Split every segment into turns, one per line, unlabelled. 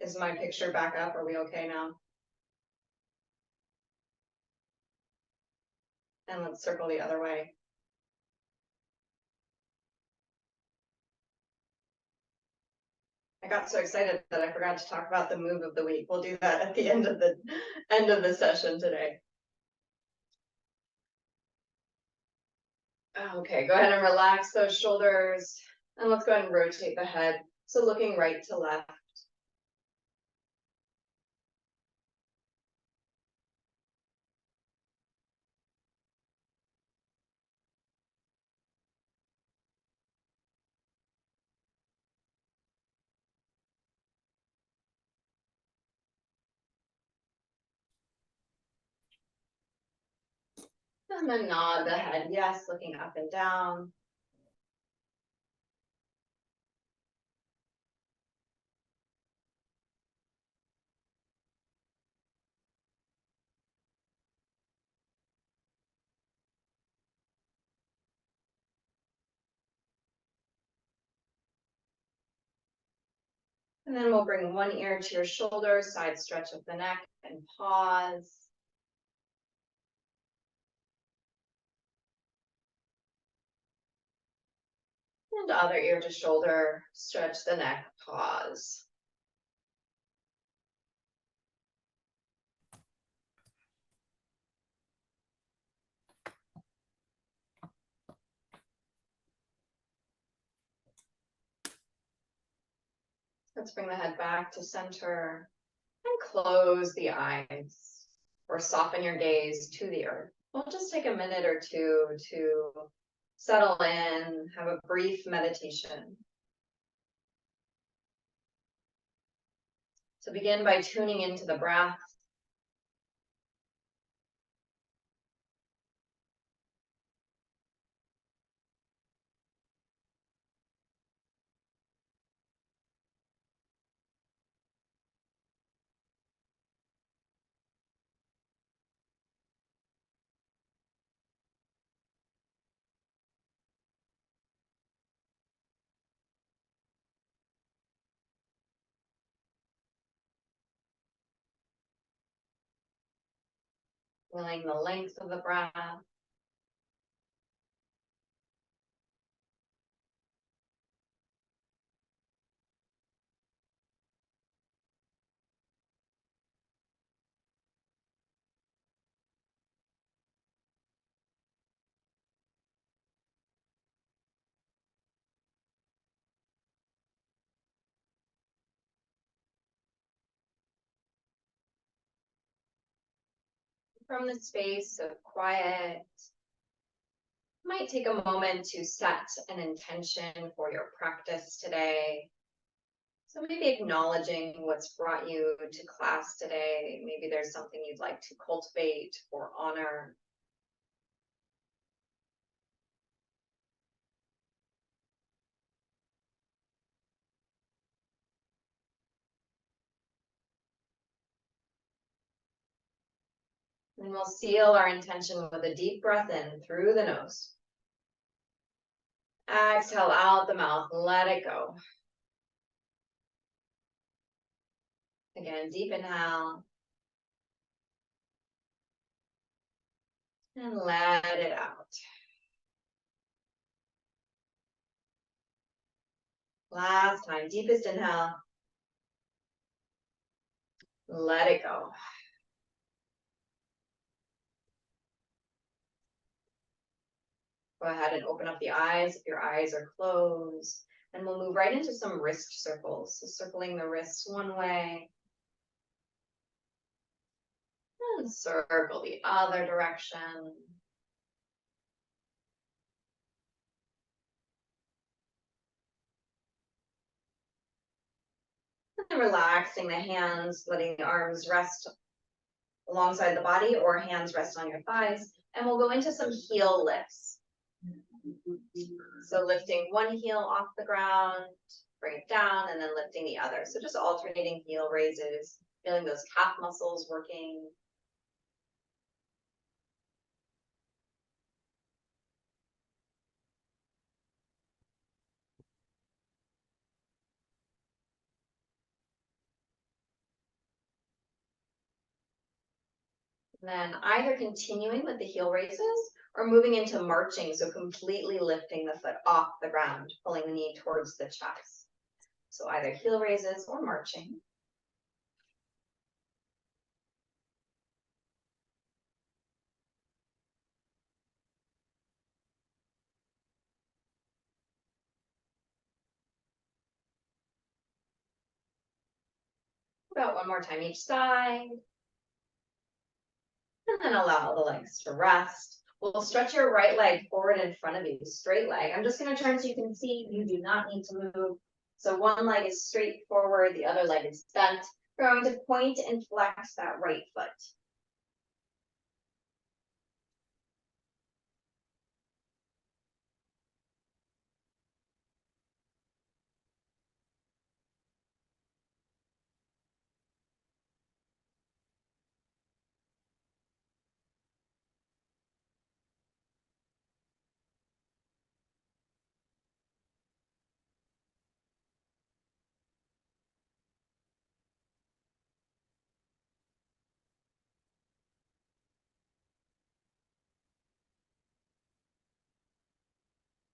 Is my picture back up? Are we okay now? And let's circle the other way. I got so excited that I forgot to talk about the move of the week. We'll do that at the end of the session today. Okay, go ahead and relax those shoulders. And let's go ahead and rotate the head. So looking right to left. And then nod the head, yes, looking up and down. And then we'll bring one ear to your shoulder, side stretch of the neck, and pause. And other ear to shoulder, stretch the neck, pause. Let's bring the head back to center and close the eyes or soften your gaze to the earth. We'll just take a minute or two to settle in, have a brief meditation. So begin by tuning into the breath. Feeling the length of the breath. From the space of quiet, you might take a moment to set an intention for your practice today. So maybe acknowledging what's brought you to class today. Maybe there's something you'd like to cultivate or honor. And we'll seal our intention with a deep breath in through the nose. Exhale out the mouth, let it go. Again, deep inhale. And let it out. Last time, deepest inhale. Let it go. Go ahead and open up the eyes if your eyes are closed. And we'll move right into some wrist circles. So circling the wrists one way. And circle the other direction. And relaxing the hands, letting the arms rest alongside the body or hands rest on your thighs. And we'll go into some heel lifts. So lifting one heel off the ground, bring it down, and then lifting the other. So just alternating heel raises, feeling those calf muscles working. And then either continuing with the heel raises or moving into marching, so completely lifting the foot off the ground, pulling the knee towards the chest. So either heel raises or marching. About one more time each side. And then allow the legs to rest. We'll stretch your right leg forward in front of you, straight leg. I'm just going to turn so you can see you do not need to move. So one leg is straight forward, the other leg is bent. We're going to point and flex that right foot.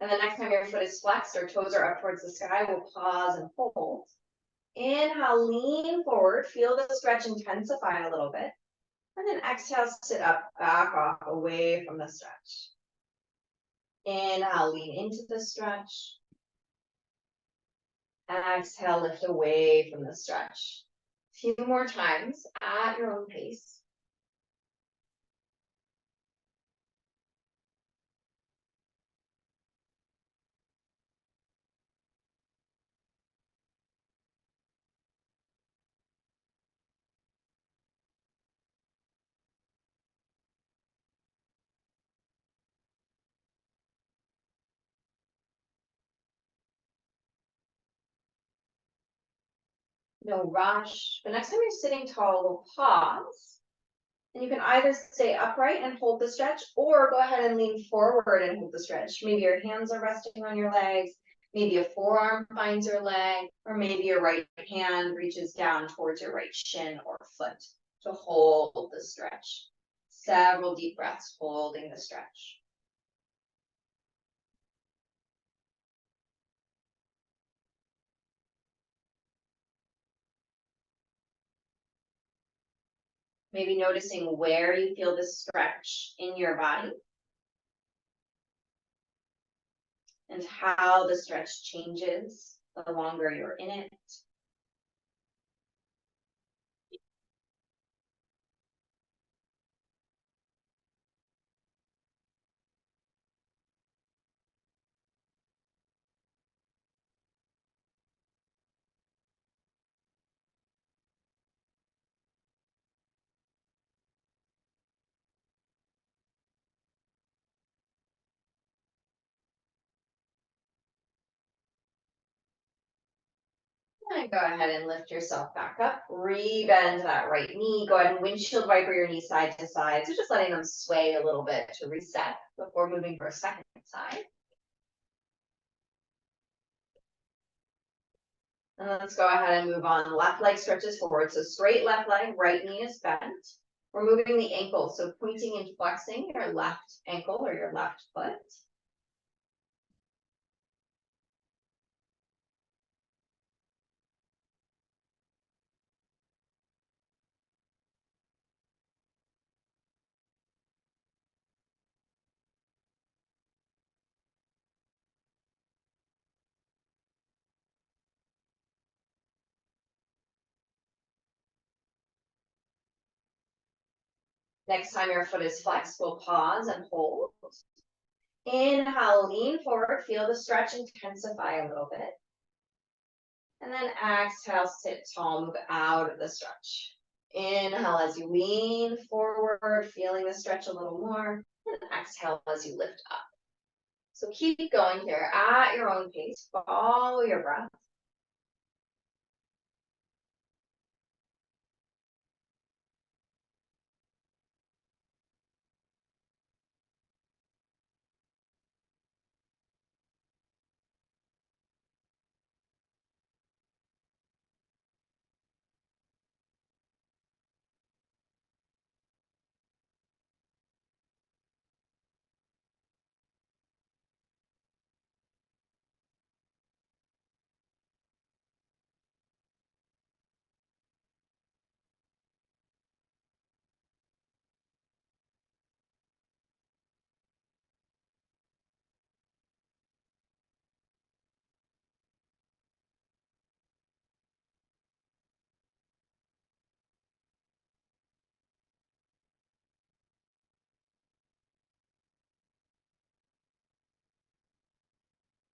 And the next time your foot is flexed or toes are up towards the sky, we'll pause and hold. Inhale, lean forward, feel the stretch intensify a little bit. And then exhale, sit up, back off, away from the stretch. Inhale, lean into the stretch. Exhale, lift away from the stretch. A few more times at your own pace. No rush. The next time you're sitting tall, we'll pause. And you can either stay upright and hold the stretch or go ahead and lean forward and hold the stretch. Maybe your hands are resting on your legs. Maybe a forearm finds your leg, or maybe your right hand reaches down towards your right shin or foot to hold the stretch. Several deep breaths holding the stretch. Maybe noticing where you feel the stretch in your body and how the stretch changes the longer you're in it. And go ahead and lift yourself back up. Rebend that right knee. Go ahead and windshield wiper your knee side to side. So just letting them sway a little bit to reset before moving for a second side. And let's go ahead and move on. Left leg stretches forward. So straight left leg, right knee is bent. We're moving the ankle. So pointing and flexing your left ankle or your left foot. Next time your foot is flexed, we'll pause and hold. Inhale, lean forward, feel the stretch intensify a little bit. And then exhale, sit tall, move out of the stretch. Inhale as you lean forward, feeling the stretch a little more. And exhale as you lift up. So keep going here at your own pace. Follow your breath.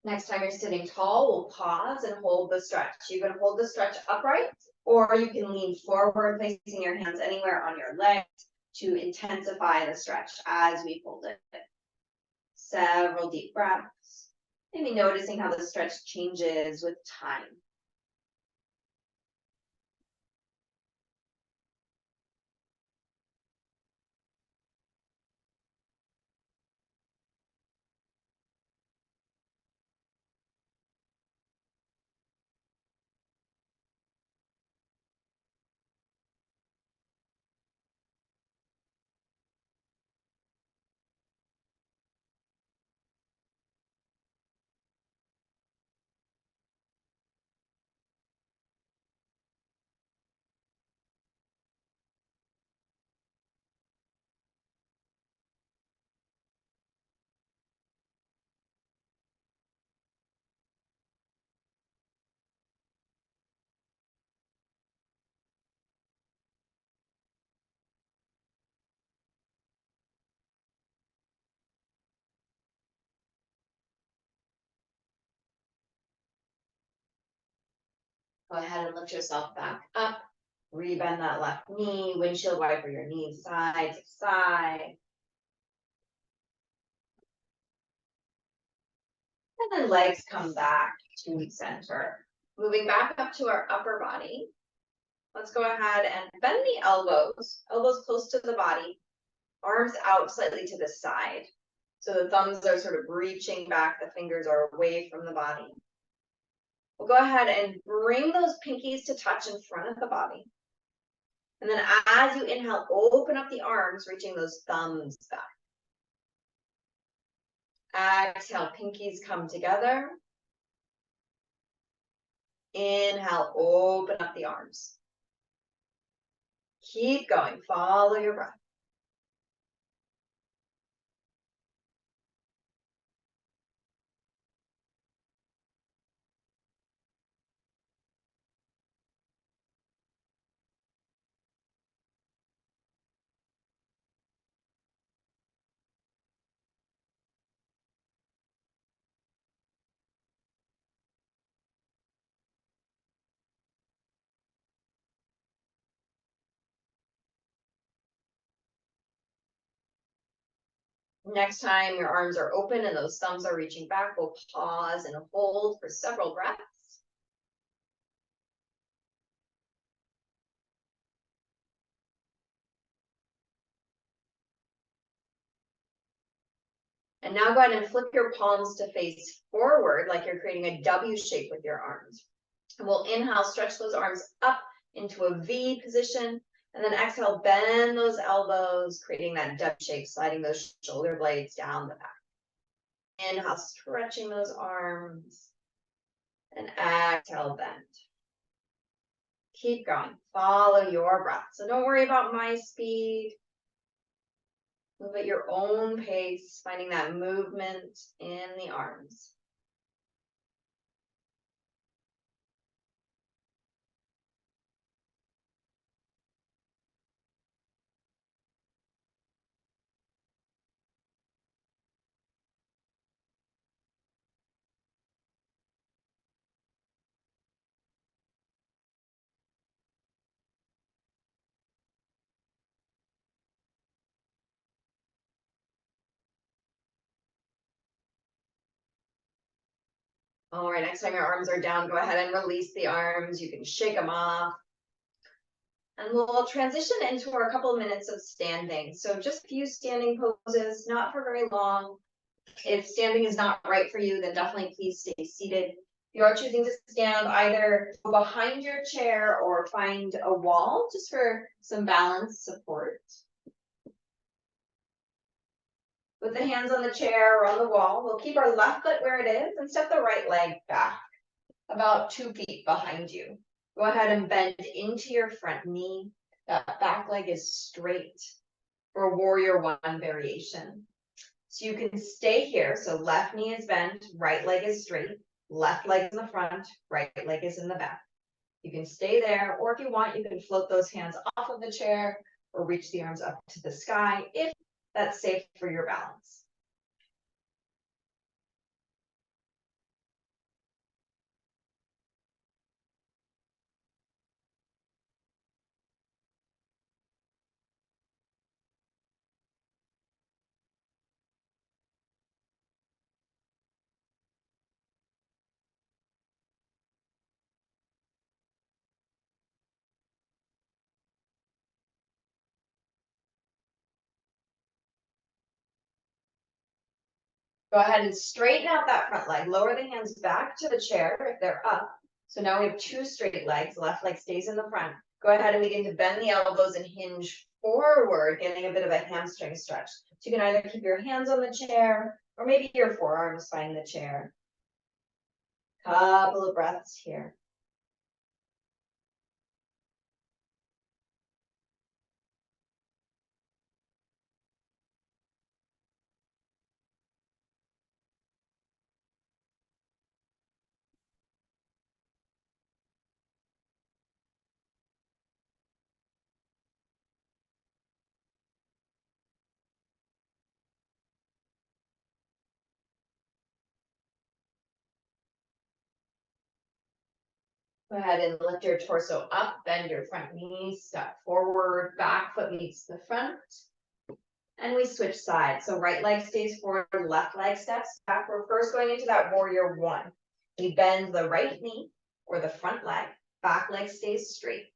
Next time you're sitting tall, we'll pause and hold the stretch. You can hold the stretch upright, or you can lean forward, placing your hands anywhere on your legs to intensify the stretch as we hold it. Several deep breaths, maybe noticing how the stretch changes with time. Go ahead and lift yourself back up. Rebend that left knee, windshield wiper your knees side to side. And then legs come back to center. Moving back up to our upper body. Let's go ahead and bend the elbows close to the body, arms out slightly to the side. So the thumbs are sort of reaching back, the fingers are away from the body. We'll go ahead and bring those pinkies to touch in front of the body. And then as you inhale, open up the arms, reaching those thumbs back. Exhale, pinkies come together. Inhale, open up the arms. Keep going, follow your breath. Next time your arms are open and those thumbs are reaching back, we'll pause and hold for several breaths. And now go ahead and flip your palms to face forward like you're creating a W shape with your arms. And we'll inhale, stretch those arms up into a V position. And then exhale, bend those elbows, creating that W shape, sliding those shoulder blades down the back. Inhale, stretching those arms. And exhale, bend. Keep going. Follow your breath. So don't worry about my speed. Move at your own pace, finding that movement in the arms. All right, next time your arms are down, go ahead and release the arms. You can shake them off. And we'll transition into our couple of minutes of standing. So just a few standing poses, not for very long. If standing is not right for you, then definitely please stay seated. If you are choosing to stand, either go behind your chair or find a wall just for some balance support. With the hands on the chair or on the wall, we'll keep our left foot where it is and step the right leg back about 2 feet behind you. Go ahead and bend into your front knee. That back leg is straight for warrior one variation. So you can stay here. So left knee is bent, right leg is straight, left leg in the front, right leg is in the back. You can stay there, or if you want, you can float those hands off of the chair or reach the arms up to the sky if that's safe for your balance. Go ahead and straighten out that front leg. Lower the hands back to the chair if they're up. So now we have two straight legs. Left leg stays in the front. Go ahead and begin to bend the elbows and hinge forward, getting a bit of a hamstring stretch. So you can either keep your hands on the chair or maybe your forearms find the chair. Couple of breaths here. Go ahead and lift your torso up, bend your front knee, step forward, back foot meets the front. And we switch sides. So right leg stays forward, left leg steps back. We're first going into that warrior one. We bend the right knee or the front leg, back leg stays straight.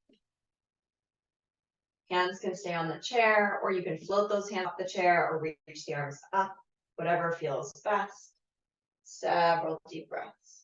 Hands can stay on the chair, or you can float those hands off the chair or reach the arms up, whatever feels best. Several deep breaths.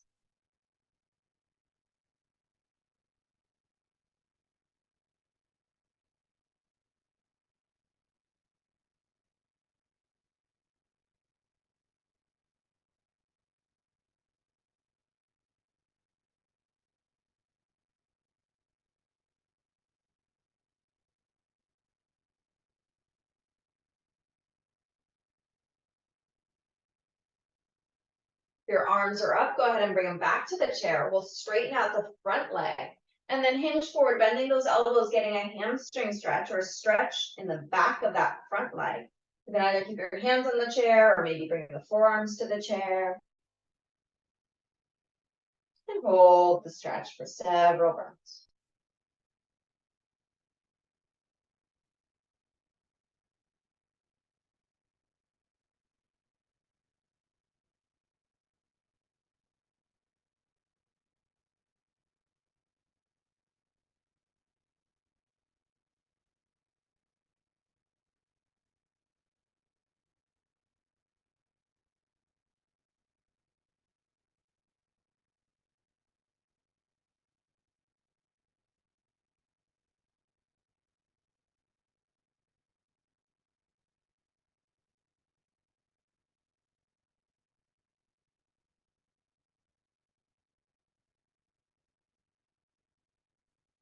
Your arms are up, go ahead and bring them back to the chair. We'll straighten out the front leg and then hinge forward, bending those elbows, getting a hamstring stretch or a stretch in the back of that front leg. You can either keep your hands on the chair or maybe bring the forearms to the chair. And hold the stretch for several breaths.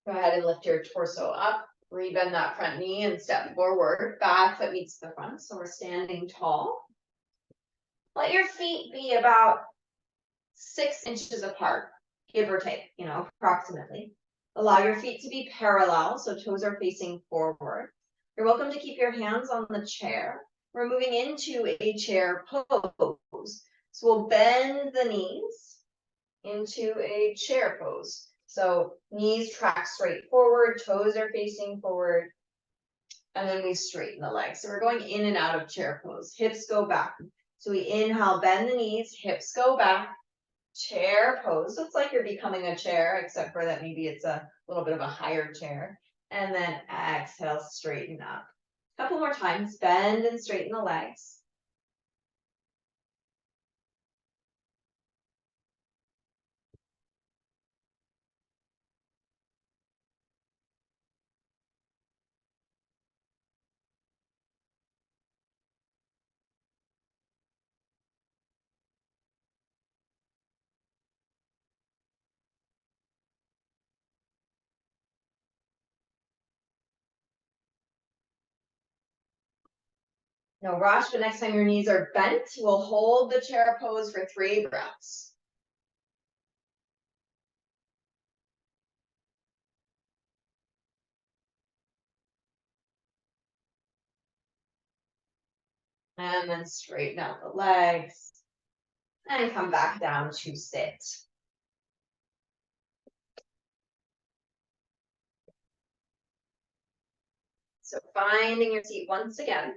Go ahead and lift your torso up, rebend that front knee and step forward. Back foot meets the front, so we're standing tall. Let your feet be about 6 inches apart, give or take, approximately. Allow your feet to be parallel, so toes are facing forward. You're welcome to keep your hands on the chair. We're moving into a chair pose. So we'll bend the knees into a chair pose. So knees track straight forward, toes are facing forward, and then we straighten the legs. So we're going in and out of chair pose. Hips go back. So we inhale, bend the knees, hips go back, chair pose. Looks like you're becoming a chair, except for that maybe it's a little bit of a higher chair. And then exhale, straighten up. A couple more times, bend and straighten the legs. No rush, but next time your knees are bent, we'll hold the chair pose for 3 breaths. And then straighten out the legs and come back down to sit. So finding your seat once again.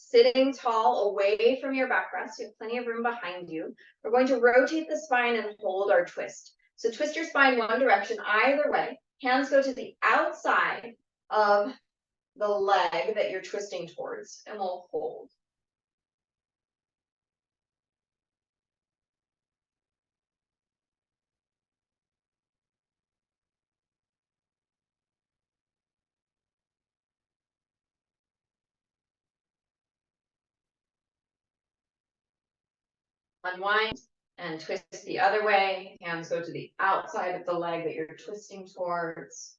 Sitting tall away from your backrest, so you have plenty of room behind you. We're going to rotate the spine and hold our twist. So twist your spine one direction, either way. Hands go to the outside of the leg that you're twisting towards, and we'll hold. unwind and twist the other way. Hands go to the outside of the leg that you're twisting towards.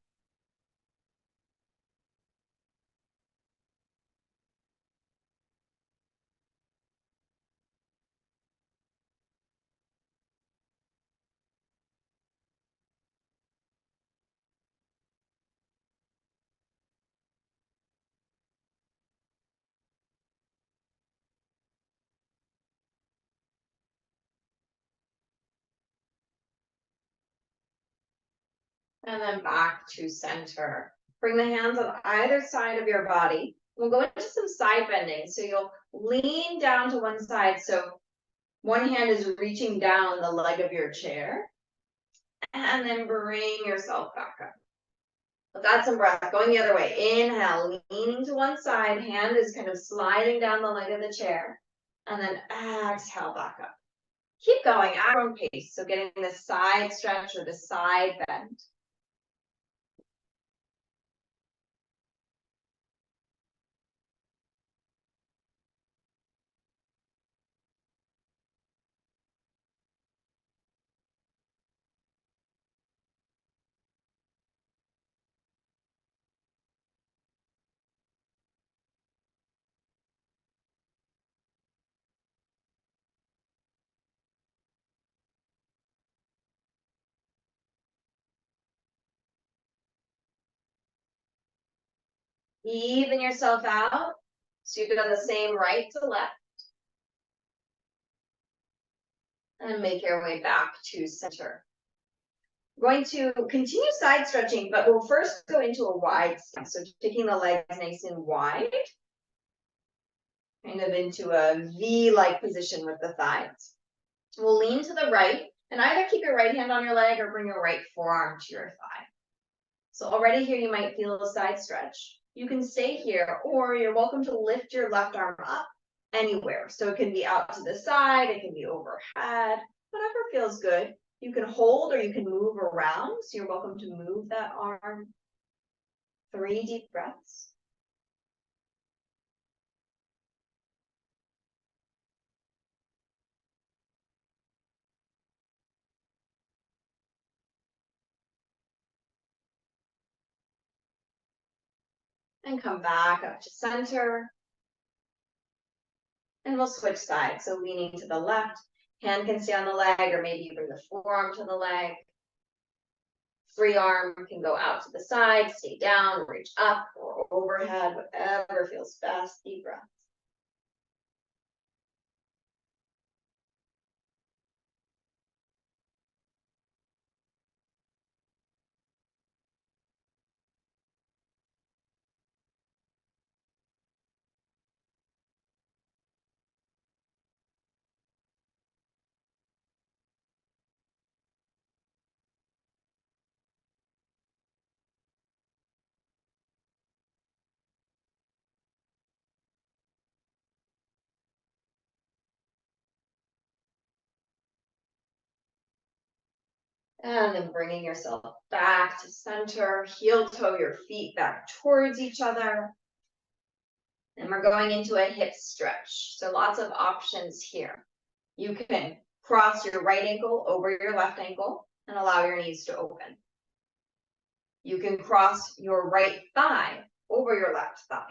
And then back to center. Bring the hands on either side of your body. We'll go into some side bending. So you'll lean down to one side. So one hand is reaching down the leg of your chair. And then bring yourself back up. Let's add some breath. Going the other way. Inhale, leaning to one side. Hand is kind of sliding down the leg of the chair. And then exhale back up. Keep going at your own pace. So getting the side stretch or the side bend. Even yourself out. So you do the same right to left. And make your way back to center. We're going to continue side stretching, but we'll first go into a wide stance. So taking the legs nice and wide. Kind of into a V-like position with the thighs. We'll lean to the right and either keep your right hand on your leg or bring your right forearm to your thigh. So already here you might feel a side stretch. You can stay here, or you're welcome to lift your left arm up anywhere. So it can be out to the side, it can be overhead, whatever feels good. You can hold or you can move around. So you're welcome to move that arm. 3 deep breaths. And come back up to center. And we'll switch sides. So leaning to the left, hand can stay on the leg, or maybe you bring the forearm to the leg. Free arm can go out to the side, stay down, reach up or overhead, whatever feels best. Deep breath. And then bringing yourself back to center, heel toe your feet back towards each other. And we're going into a hip stretch. So lots of options here. You can cross your right ankle over your left ankle and allow your knees to open. You can cross your right thigh over your left thigh,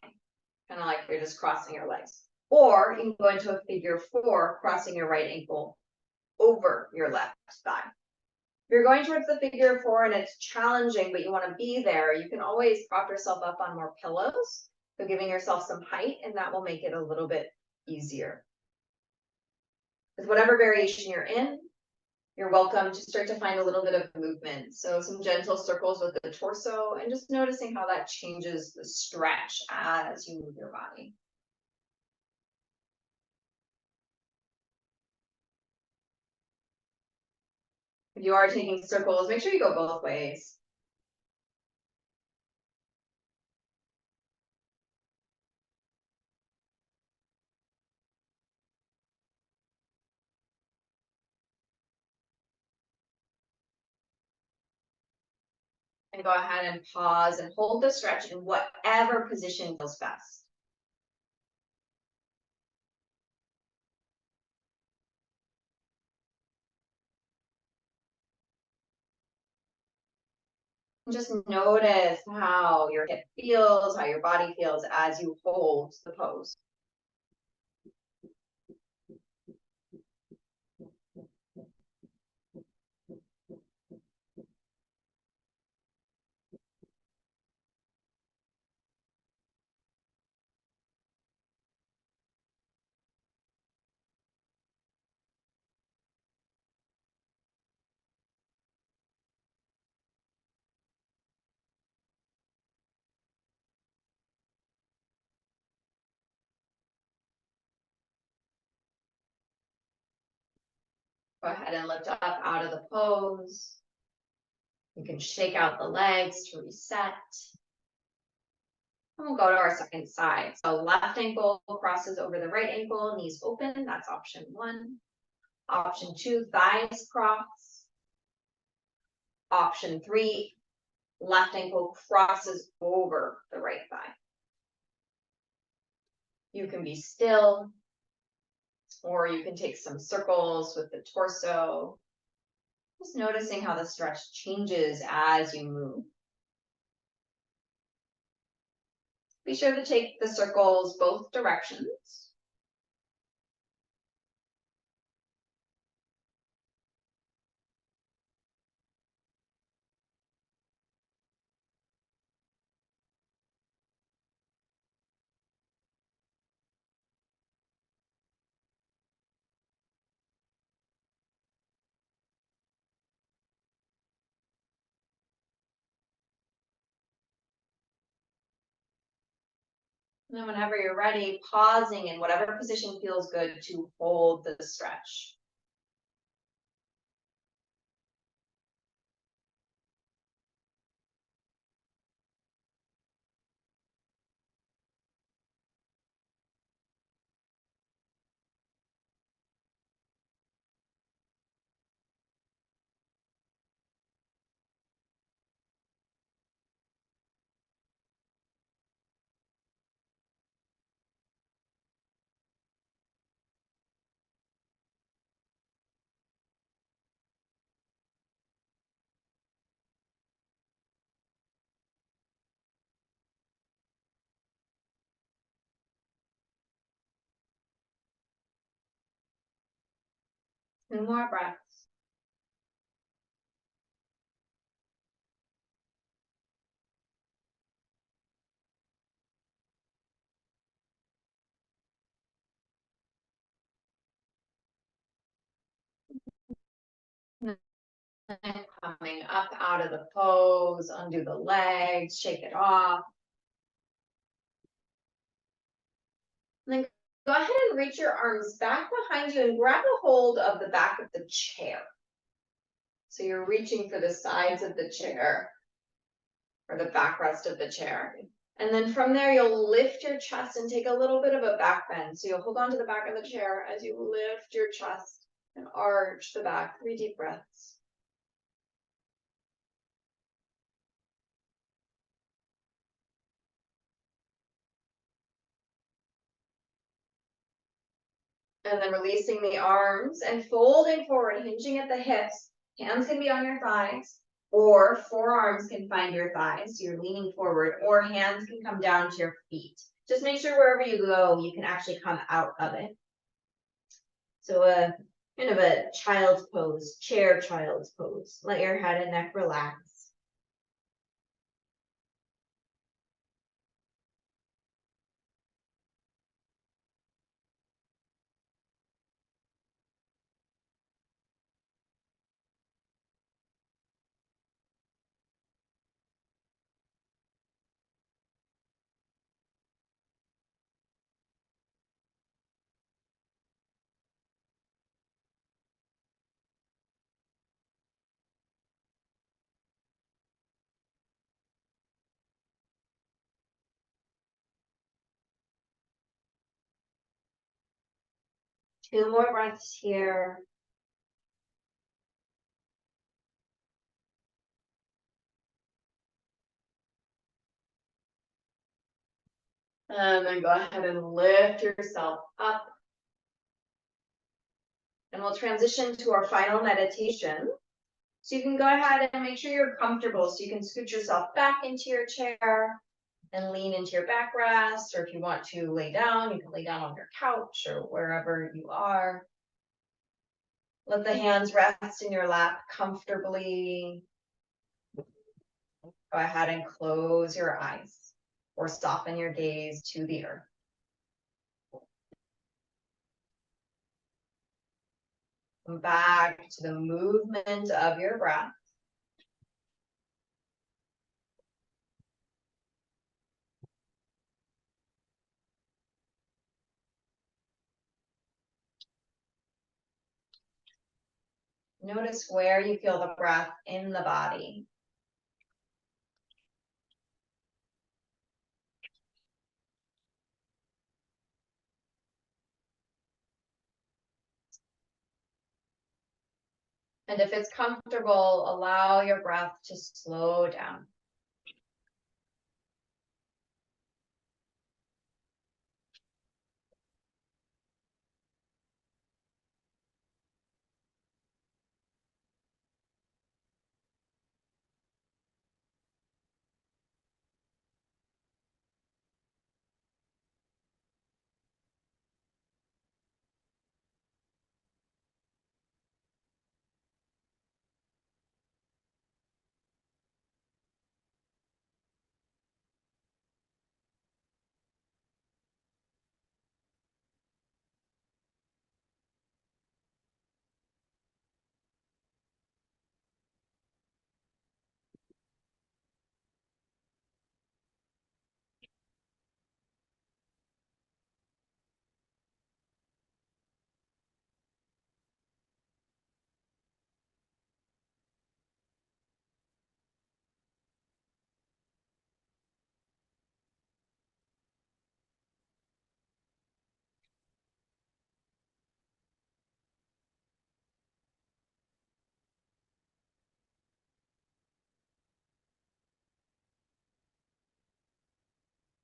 kind of like you're just crossing your legs. Or you can go into a figure 4, crossing your right ankle over your left thigh. If you're going towards the figure 4 and it's challenging, but you want to be there, you can always prop yourself up on more pillows. So giving yourself some height, and that will make it a little bit easier. With whatever variation you're in, you're welcome to start to find a little bit of movement. So some gentle circles with the torso and just noticing how that changes the stretch as you move your body. If you are taking circles, make sure you go both ways. And go ahead and pause and hold the stretch in whatever position feels best. Just notice how your hip feels, how your body feels as you hold the pose. Go ahead and lift up out of the pose. You can shake out the legs to reset. And we'll go to our second side. So left ankle crosses over the right ankle, knees open. That's option 1. Option 2, thighs cross. Option 3, left ankle crosses over the right thigh. You can be still, or you can take some circles with the torso. Just noticing how the stretch changes as you move. Be sure to take the circles both directions. And then whenever you're ready, pausing in whatever position feels good to hold the stretch. Two more breaths. And coming up out of the pose, undo the legs, shake it off. And then go ahead and reach your arms back behind you and grab a hold of the back of the chair. So you're reaching for the sides of the chair or the backrest of the chair. And then from there, you'll lift your chest and take a little bit of a back bend. So you'll hold on to the back of the chair as you lift your chest and arch the back. 3 deep breaths. And then releasing the arms and folding forward, hinging at the hips. Hands can be on your thighs, or forearms can find your thighs. You're leaning forward, or hands can come down to your feet. Just make sure wherever you go, you can actually come out of it. So kind of a child's pose, chair child's pose. Let your head and neck relax. Two more breaths here. And then go ahead and lift yourself up. And we'll transition to our final meditation. So you can go ahead and make sure you're comfortable. So you can scoot yourself back into your chair and lean into your backrest. Or if you want to lay down, you can lay down on your couch or wherever you are. Let the hands rest in your lap comfortably. Go ahead and close your eyes or soften your gaze to the earth. Come back to the movement of your breath. Notice where you feel the breath in the body. And if it's comfortable, allow your breath to slow down.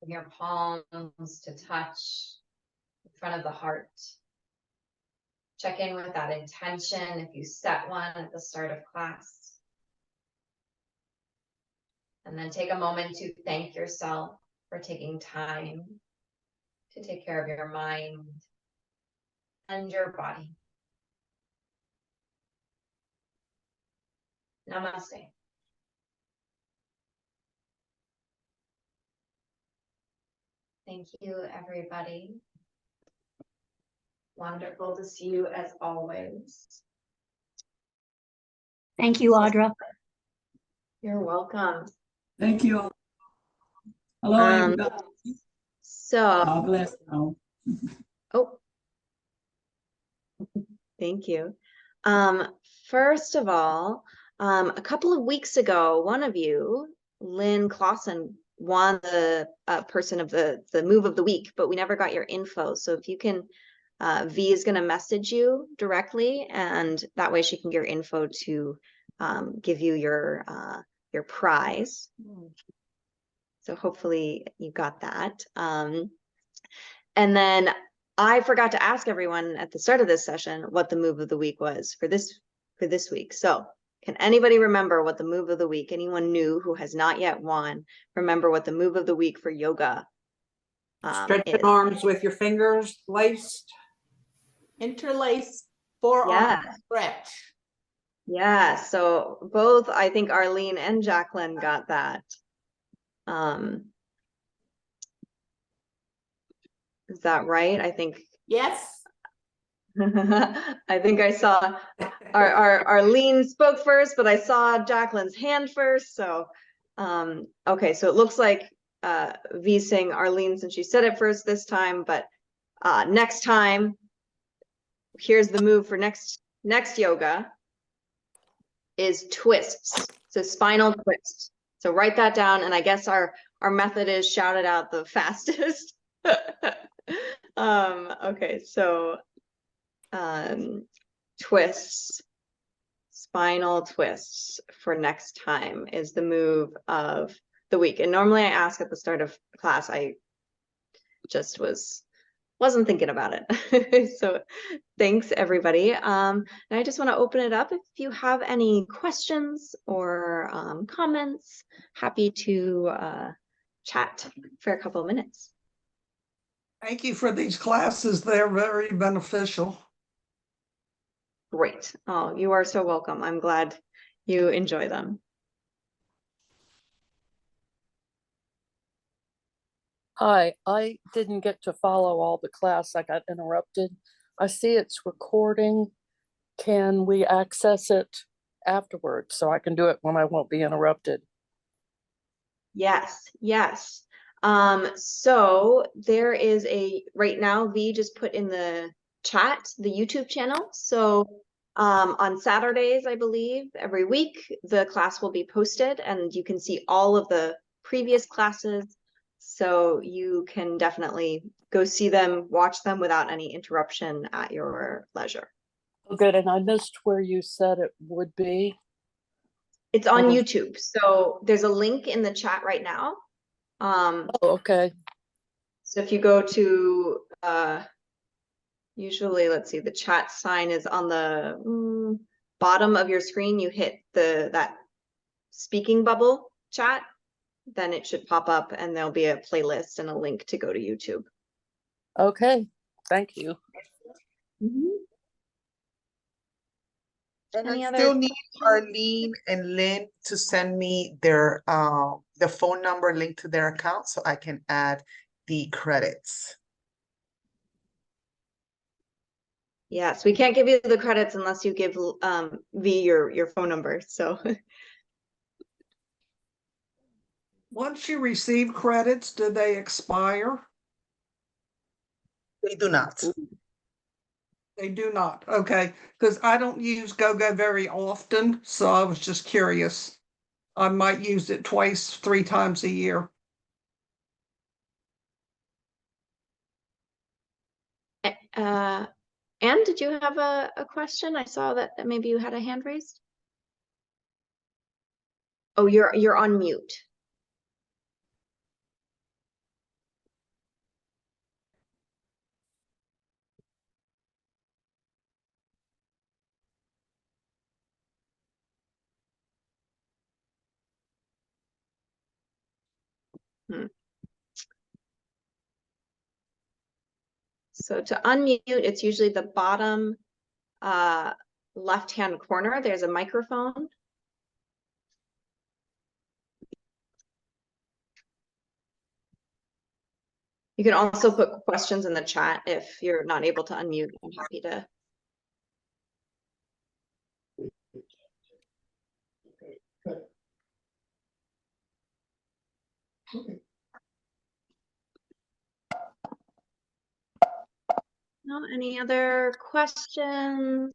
Bring your palms to touch in front of the heart. Check in with that intention if you set one at the start of class. And then take a moment to thank yourself for taking time to take care of your mind and your body. Namaste. Thank you, everybody. Wonderful to see you as always.
Thank you, Audra.
You're welcome.
Thank you. Hello, everybody.
So,
God bless you.
oh, thank you. First of all, a couple of weeks ago, one of you, Lynn Clausen, won the person of the move of the week, but we never got your info. So if you can, V is going to message you directly, and that way she can get your info to give you your prize. So hopefully you got that. And then I forgot to ask everyone at the start of this session what the move of the week was for this week. So can anybody remember what the move of the week? Anyone new who has not yet won, remember what the move of the week for yoga
Stretch your arms with your fingers laced.
Interlace forearm stretch.
Yeah, so both, I think Arlene and Jacqueline got that. Is that right? I think.
Yes.
I think I saw Arlene spoke first, but I saw Jacqueline's hand first. So, okay, so it looks like V saying Arlene since she said it first this time, but next time, here's the move for next yoga is twists. So spinal twist. So write that down, and I guess our method is shout it out the fastest. Okay, so twists, spinal twists for next time is the move of the week. And normally I ask at the start of class, I just was
wasn't thinking about it. So thanks everybody. And I just want to open it up. If you have any questions or comments, happy to chat for a couple of minutes.
Thank you for these classes. They're very beneficial.
Great. Oh, you are so welcome. I'm glad you enjoy them.
Hi, I didn't get to follow all the class. I got interrupted. I see it's recording. Can we access it afterwards so I can do it when I won't be interrupted?
Yes, yes. So there is right now, V just put in the chat, the YouTube channel. So on Saturdays, I believe, every week, the class will be posted and you can see all of the previous classes. So you can definitely go see them, watch them without any interruption at your leisure.
Oh, good. And I missed where you said it would be.
It's on YouTube. So there's a link in the chat right now.
Oh, okay.
So if you go to, usually, let's see, the chat sign is on the bottom of your screen. You hit that speaking bubble chat, then it should pop up and there'll be a playlist and a link to go to YouTube.
Okay. Thank you.
And
Any
I
other
still need Arlene and Lynn to send me their the phone number linked to their account so I can add the credits.
Yes, we can't give you the credits unless you give V your phone number. So
Once you receive credits, do they expire?
They do not.
They do not. Okay, because I don't use GoGo very often, so I was just curious. I might use it twice, 3 times a year.
Anne, did you have a question? I saw that maybe you had a hand raised. Oh, you're on mute. So to unmute, it's usually the bottom left-hand corner. There's a microphone. You can also put questions in the chat if you're not able to unmute. I'm happy to. No, any other questions?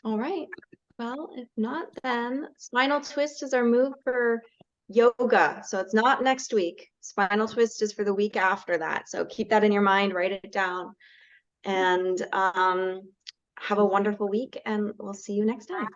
All right. Well, if not, then spinal twist is our move for yoga. So it's not next week. Spinal twist is for the week after that. So keep that in your mind, write it down, and have a wonderful week, and we'll see you next time.